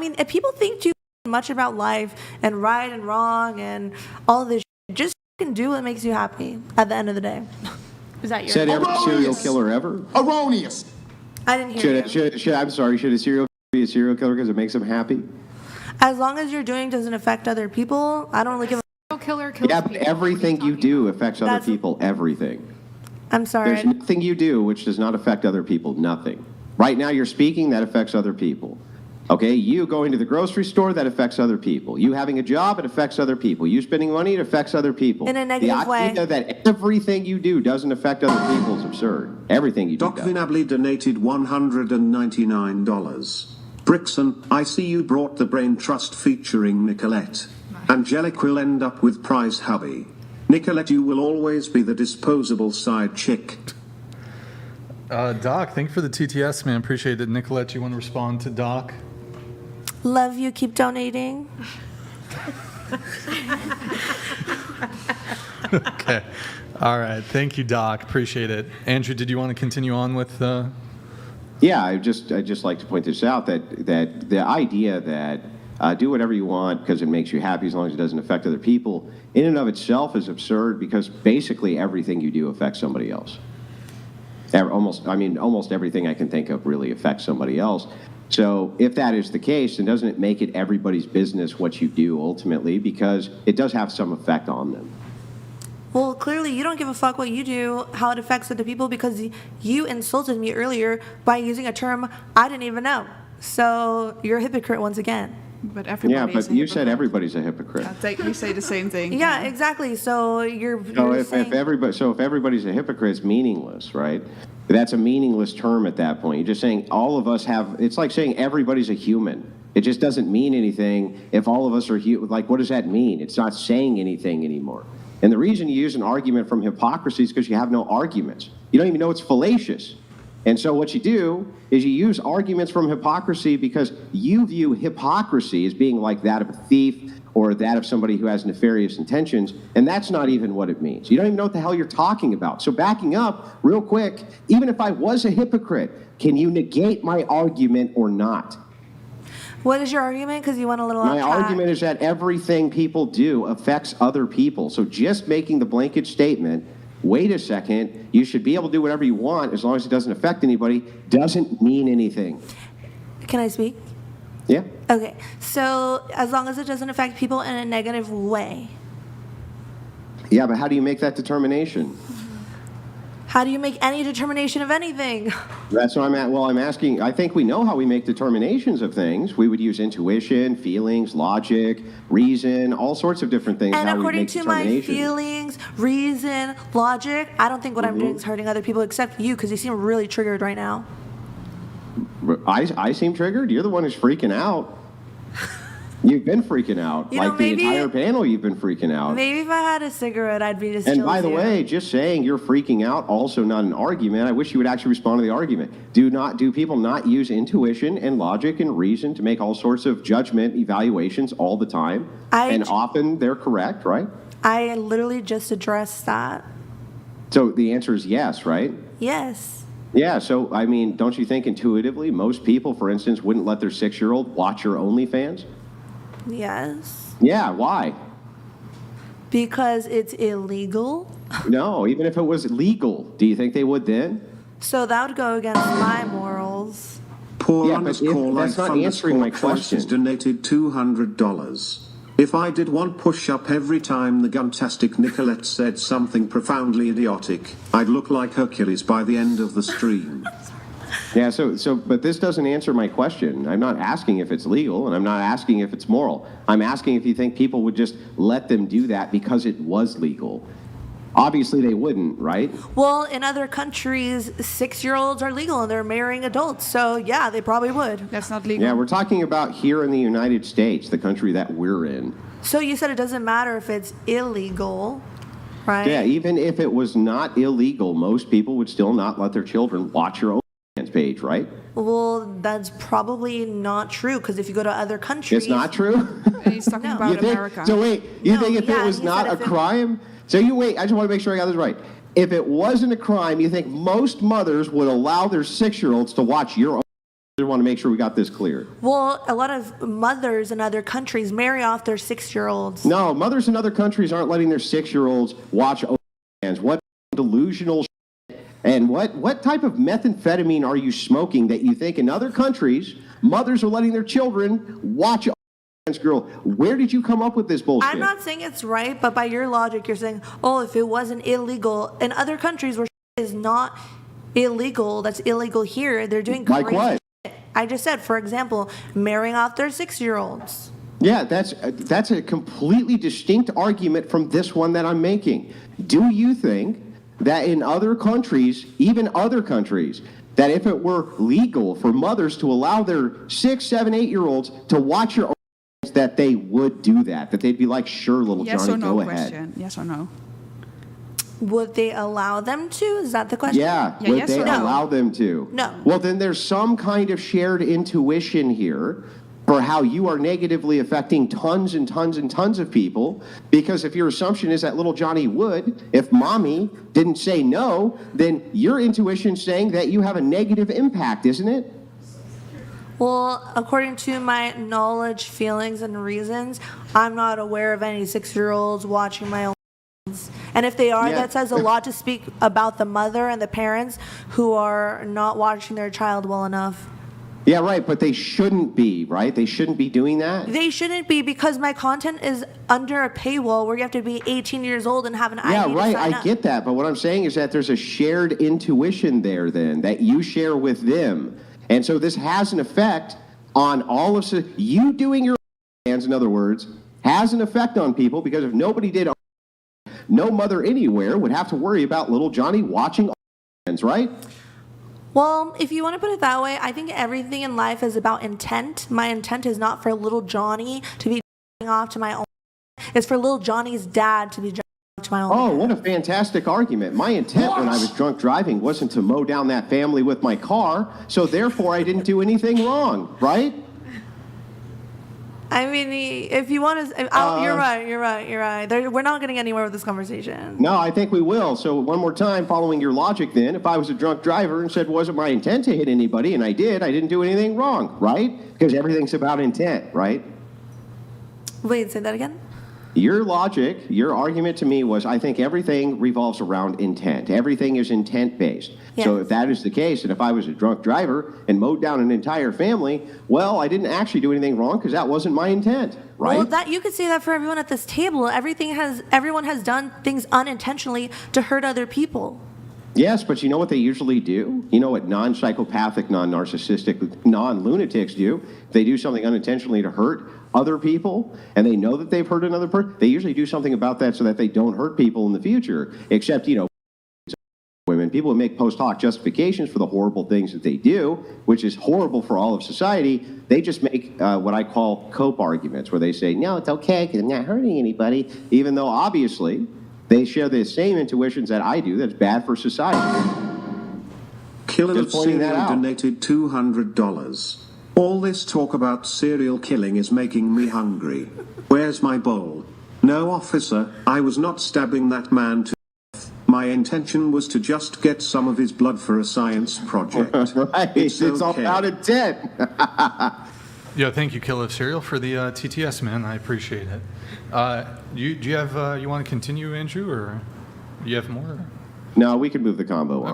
mean, if people think too much about life and right and wrong and all of this shit, just fucking do what makes you happy at the end of the day. Is that your... Said every serial killer ever? Erroneous. I didn't hear you. I'm sorry, should a serial killer be a serial killer because it makes them happy? As long as you're doing doesn't affect other people, I don't really give a... Killer kills people. Everything you do affects other people. Everything. I'm sorry. There's nothing you do which does not affect other people. Nothing. Right now you're speaking, that affects other people. Okay, you going to the grocery store, that affects other people. You having a job, it affects other people. You spending money, it affects other people. In a negative way. The idea that everything you do doesn't affect other people is absurd. Everything you do Doc Vinably donated $199. Brixon, I see you brought the Brain Trust featuring Nicolette. Angelic will end up with prize hubby. Nicolette, you will always be the disposable side chick. Doc, thank you for the TTS, man. Appreciate it. Nicolette, you want to respond to Doc? Love you. Keep donating. Okay. All right. Thank you, Doc. Appreciate it. Andrew, did you want to continue on with... Yeah, I just like to point this out, that the idea that do whatever you want because it makes you happy as long as it doesn't affect other people, in and of itself is absurd, because basically everything you do affects somebody else. Almost everything I can think of really affects somebody else. So if that is the case, then doesn't it make it everybody's business what you do ultimately, because it does have some effect on them? Well, clearly you don't give a fuck what you do, how it affects other people, because you insulted me earlier by using a term I didn't even know. So you're a hypocrite once again. But everybody. Yeah, but you said everybody's a hypocrite. We say the same thing. Yeah, exactly. So if everybody's a hypocrite, it's meaningless, right? That's a meaningless term at that point. You're just saying all of us have. It's like saying everybody's a human. It just doesn't mean anything if all of us are like. What does that mean? It's not saying anything anymore. And the reason you use an argument from hypocrisy is because you have no arguments. You don't even know it's fallacious. And so what you do is you use arguments from hypocrisy because you view hypocrisy as being like that of a thief or that of somebody who has nefarious intentions, and that's not even what it means. You don't even know what the hell you're talking about. So backing up real quick, even if I was a hypocrite, can you negate my argument or not? What is your argument? Because you went a little off track. My argument is that everything people do affects other people. So just making the blanket statement, wait a second, you should be able to do whatever you want as long as it doesn't affect anybody, doesn't mean anything. Can I speak? Yeah. Okay, so as long as it doesn't affect people in a negative way. Yeah, but how do you make that determination? How do you make any determination of anything? That's what I'm at. Well, I'm asking, I think we know how we make determinations of things. We would use intuition, feelings, logic, reason, all sorts of different things. And according to my feelings, reason, logic, I don't think what I'm doing is hurting other people except you, because you seem really triggered right now. I seem triggered? You're the one who's freaking out. You've been freaking out. The entire panel, you've been freaking out. Maybe if I had a cigarette, I'd be just And by the way, just saying you're freaking out, also not an argument. I wish you would actually respond to the argument. Do people not use intuition and logic and reason to make all sorts of judgment evaluations all the time? And often they're correct, right? I literally just addressed that. So the answer is yes, right? Yes. Yeah, so, I mean, don't you think intuitively most people, for instance, wouldn't let their 6-year-old watch your OnlyFans? Yes. Yeah, why? Because it's illegal. No, even if it was legal, do you think they would then? So that would go against my morals. Poor that's not answering my question. Donated $200. If I did one push-up every time the guntastic Nicolette said something profoundly idiotic, I'd look like Hercules by the end of the stream. Yeah, but this doesn't answer my question. I'm not asking if it's legal, and I'm not asking if it's moral. I'm asking if you think people would just let them do that because it was legal. Obviously, they wouldn't, right? Well, in other countries, 6-year-olds are legal, and they're marrying adults. So, yeah, they probably would. That's not legal. Yeah, we're talking about here in the United States, the country that we're in. So you said it doesn't matter if it's illegal, right? Yeah, even if it was not illegal, most people would still not let their children watch your OnlyFans page, right? Well, that's probably not true, because if you go to other countries... It's not true? He's talking about America. So wait, you think if it was not a crime... So I just want to make sure I got this right. If it wasn't a crime, you think most mothers would allow their 6-year-olds to watch your just want to make sure we got this clear. Well, a lot of mothers in other countries marry off their 6-year-olds. No, mothers in other countries aren't letting their 6-year-olds watch OnlyFans. What delusional shit. And what type of methamphetamine are you smoking that you think in other countries mothers are letting their children watch OnlyFans? Girl, where did you come up with this bullshit? I'm not saying it's right, but by your logic, you're saying, oh, if it wasn't illegal in other countries where shit is not illegal, that's illegal here, they're doing Like crazy what? shit. I just said, for example, marrying off their 6-year-olds. Yeah, that's a completely distinct argument from this one that I'm making. Do you think that in other countries, even other countries, that if it were legal for mothers to allow their 6, 7, 8-year-olds to watch your OnlyFans, that they would do that they'd be like, sure, little Yes Johnny, or no go question. ahead. Yes or no? Would they allow them to? Is that the question? Yeah, Yeah, would yes they or no? allow them to? No. Well, then there's some kind of shared intuition here for how you are negatively affecting tons and tons and tons of people, because if your assumption is that little Johnny would, if mommy didn't say no, then your intuition's saying that you have a negative impact, isn't it? Well, according to my knowledge, feelings, and reasons, I'm not aware of any 6-year-olds watching my own. And if they are, Yeah. that says a lot to speak about the mother and the parents who are not watching their child well enough. Yeah, right, but they shouldn't be, right? They shouldn't be doing that? They shouldn't be, because my content is under a paywall where you have to be 18 years old and have an Yeah, ID to right, sign I up. get that, but what I'm saying is that there's a shared intuition there then that you share with them. And so this has an effect on all of you doing your hands, in other words, has an effect on people, because if nobody did, no mother anywhere would have to worry about little Johnny watching hands, right? Well, if you want to put it that way, I think everything in life is about intent. My intent is not for little Johnny to be off to my own. It's for little Johnny's dad to be to my own. Oh, what a fantastic argument. My intent when I was drunk driving wasn't to mow down that family with my car, so therefore I didn't do anything wrong, right? I mean, if you want to, you're right. We're not getting anywhere with this conversation. No, I think we will. So one more time, following your logic then, if I was a drunk driver and said it wasn't my intent to hit anybody, and I didn't do anything wrong, right? Because everything's about intent, right? Wait, say that again? Your logic, your argument to me was, I think everything revolves around intent. Everything is intent-based. Yes. So if that is the case, and if I was a drunk driver and mowed down an entire family, well, I didn't actually do anything wrong because that wasn't my intent, right? Well, that you could say that for everyone at this table. Everyone has done things unintentionally to hurt other people. Yes, but you know what they usually do? You know what non-psychopathic, non-narcissistic, non-lunatics do? If they do something unintentionally to hurt other people, and they know that they've hurt another person, they usually do something about that so that they don't hurt people in the future. Except, women, people who make post hoc justifications for the horrible things that they do, which is horrible for all of society, they just make what I call cope arguments, where they say, no, it's okay because I'm not hurting anybody, even though obviously they share the same intuitions that I do that's bad for society. Killer of Just pointing that Serial out. donated $200. All this talk about serial killing is making me hungry. Where's my bowl? No, officer, I was not stabbing that man to death. My intention was to just get some of his blood for a science project. Right, it's all okay. about intent. Yeah, thank you, Killer of Cereal, for the TTS, man. I appreciate it. Do you have, you want to continue, Andrew, or do you have more? No, we can move the combo on.